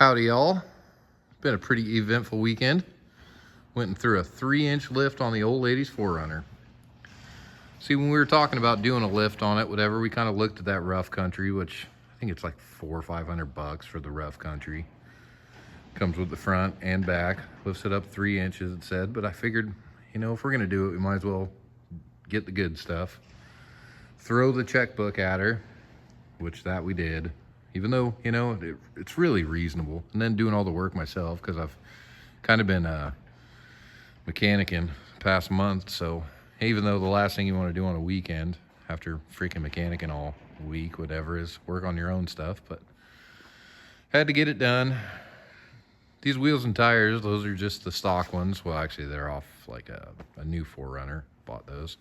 Howdy y'all. It's been a pretty eventful weekend. Went and threw a 3-inch lift on the old lady's 4Runner. See, when we were talking about doing a lift on it, whatever, we kind of looked at that rough country, which I think it's like $400 or $500 for the rough country. Comes with the front and back, lifts it up 3 inches, it said, but I figured, you know, if we're gonna do it, we might as well get the good stuff. Throw the checkbook at her, which that we did. Even though, you know, it's really reasonable. And then doing all the work myself, because I've kind of been mechanicking the past month. So even though the last thing you want to do on a weekend, after freaking mechanicking all week, whatever, is work on your own stuff. But had to get it done. These wheels and tires, those are just the stock ones. Well, actually, they're off like a new 4Runner. Bought those.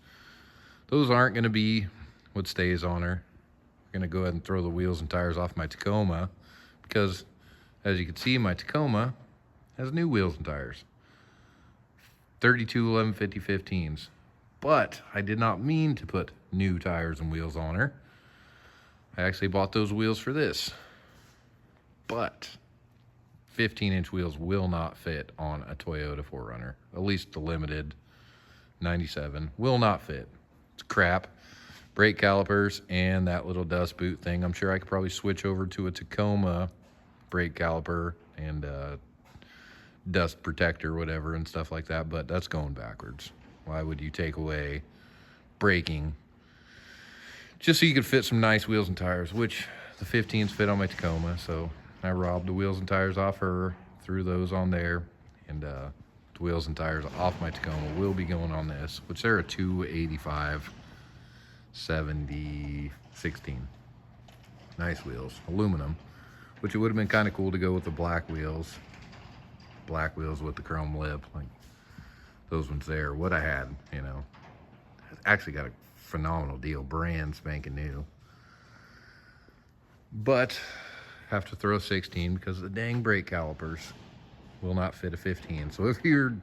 Those aren't going to be what stays on her. Gonna go ahead and throw the wheels and tires off my Tacoma because, as you can see, my Tacoma has new wheels and tires, 32 1150 15s. But I did not mean to put new tires and wheels on her. I actually bought those wheels for this, but 15-inch wheels will not fit on a Toyota 4Runner. At least the limited 97 will not fit. It's crap. Brake calipers and that little dust boot thing. I'm sure I could probably switch over to a Tacoma brake caliper and dust protector, whatever, and stuff like that, but that's going backwards. Why would you take away braking just so you could fit some nice wheels and tires, which the 15s fit on my Tacoma, so I robbed the wheels and tires off her, threw those on there, and the wheels and tires off my Tacoma will be going on this, which they're a 285 70 16. Nice wheels, aluminum, which it would have been kind of cool to go with the black wheels with the chrome lip, like those ones there. What I had, you know, actually got a phenomenal deal, brand spanking new, but have to throw a 16 because the dang brake calipers will not fit a 15. So if you're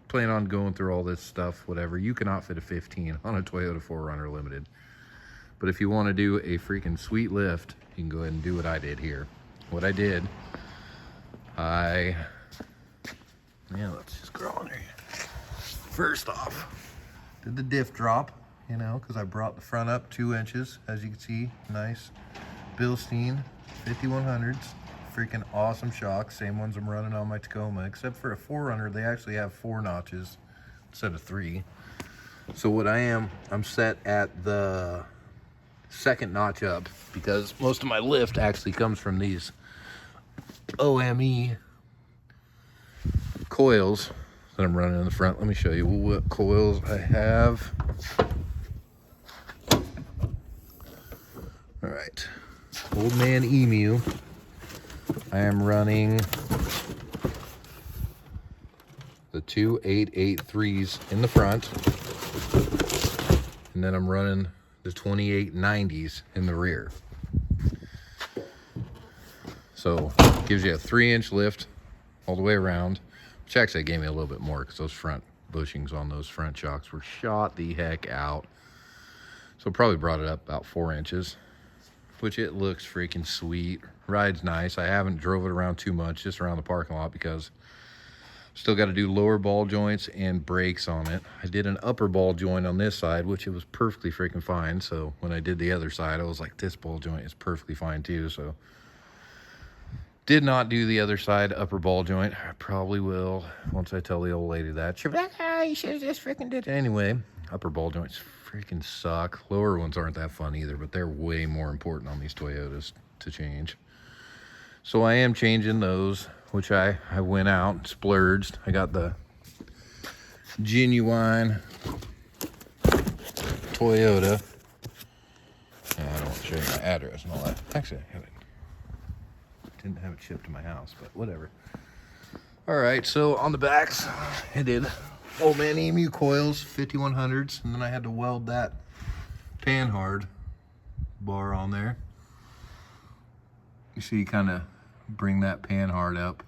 planning on going through all this stuff, whatever, you cannot fit a 15 on a Toyota 4Runner Limited. But if you want to do a freaking sweet lift, you can go ahead and do what I did here. What I did, let's just go on there. First off, did the diff drop, you know, because I brought the front up 2 inches, as you can see, nice. Bilstien 5100s, freaking awesome shocks, same ones I'm running on my Tacoma, except for a 4Runner, they actually have 4 notches instead of 3. So what I'm set at the second notch up because most of my lift actually comes from these OME coils that I'm running in the front. Let me show you what coils I have. All right, Old Man Emu. I am running the 2 883s in the front, and then I'm running the 2890s in the rear. So it gives you a 3-inch lift all the way around, which actually gave me a little bit more because those front bushings on those front shocks were shot the heck out. So probably brought it up about 4 inches, which it looks freaking sweet. Rides nice. I haven't drove it around too much, just around the parking lot, because still got to do lower ball joints and brakes on it. I did an upper ball joint on this side, which it was perfectly freaking fine. So when I did the other side, I was like, this ball joint is perfectly fine too. So did not do the other side upper ball joint. I probably will once I tell the old lady that. She'll be like, you should have just freaking did it. Anyway, upper ball joints freaking suck. Lower ones aren't that fun either, but they're way more important on these Toyotas to change. So I am changing those, which I went out and splurged. I got the genuine Toyota. I don't want to show you my address and all that. Actually, didn't have it shipped to my house, but whatever. All right, so on the backs, I did Old Man Emu coils, 5100s, and then I had to weld that panhard bar on there. You see, you kind of bring that panhard up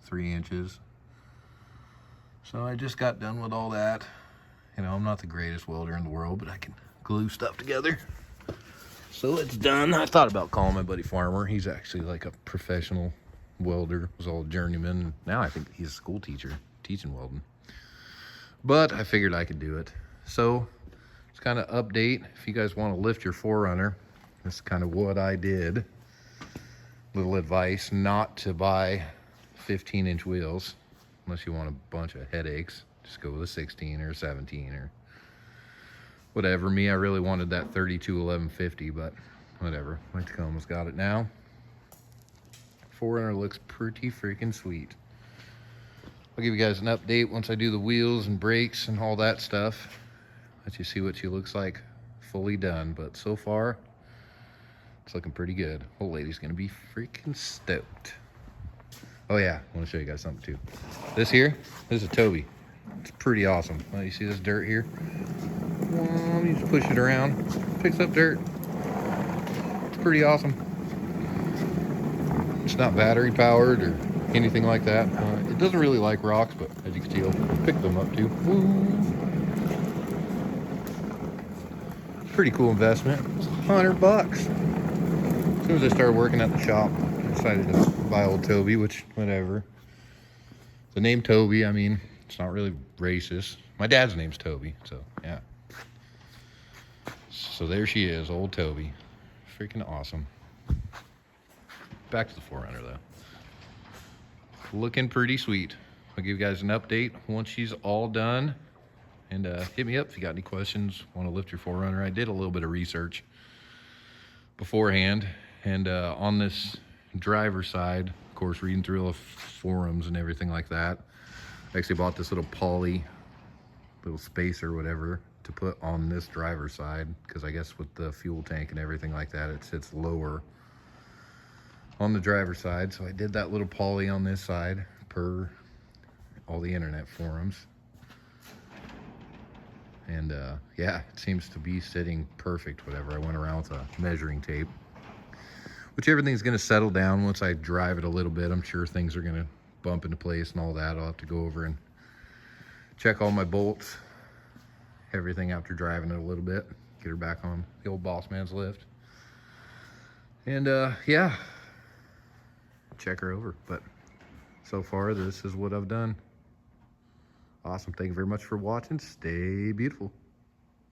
3 inches. So I just got done with all that. You know, I'm not the greatest welder in the world, but I can glue stuff together. So it's done. I thought about calling my buddy Farmer. He's actually like a professional welder, was all journeyman. Now I think he's a school teacher, teaching welding. But I figured I could do it. So it's kind of update. If you guys want to lift your 4Runner, this is kind of what I did. Little advice, not to buy 15-inch wheels unless you want a bunch of headaches. Just go with a 16 or 17 or whatever. Me, I really wanted that 32 1150, but whatever. My Tacoma's got it now. 4Runner looks pretty freaking sweet. I'll give you guys an update once I do the wheels and brakes and all that stuff. Let you see what she looks like fully done. But so far, it's looking pretty good. Old lady's gonna be freaking stoked. Oh yeah, I want to show you guys something too. This is a Toby. It's pretty awesome. Well, you see this dirt here? You just push it around, picks up dirt. It's pretty awesome. It's not battery powered or anything like that. It doesn't really like rocks, but as you can see, it'll pick them up too. Woo. Pretty cool investment. It's $100. As soon as I started working at the shop, I decided to buy old Toby, which, whatever. The name Toby, I mean, it's not really racist. My dad's name's Toby, so yeah. So there she is, old Toby. Freaking awesome. Back to the 4Runner though. Looking pretty sweet. I'll give you guys an update once she's all done. And hit me up if you got any questions, want to lift your 4Runner. I did a little bit of research beforehand. And on this driver side, of course, reading through all the forums and everything like that, I actually bought this little poly, little spacer or whatever, to put on this driver side, because I guess with the fuel tank and everything like that, it sits lower on the driver side. So I did that little poly on this side per all the internet forums. And yeah, it seems to be sitting perfect, whatever. I went around with a measuring tape, which everything's gonna settle down once I drive it a little bit. I'm sure things are gonna bump into place and all that. I'll have to go over and check all my bolts, everything after driving it a little bit, get her back on the old boss man's lift. And yeah, check her over. But so far, this is what I've done. Awesome. Thank you very much for watching. Stay beautiful.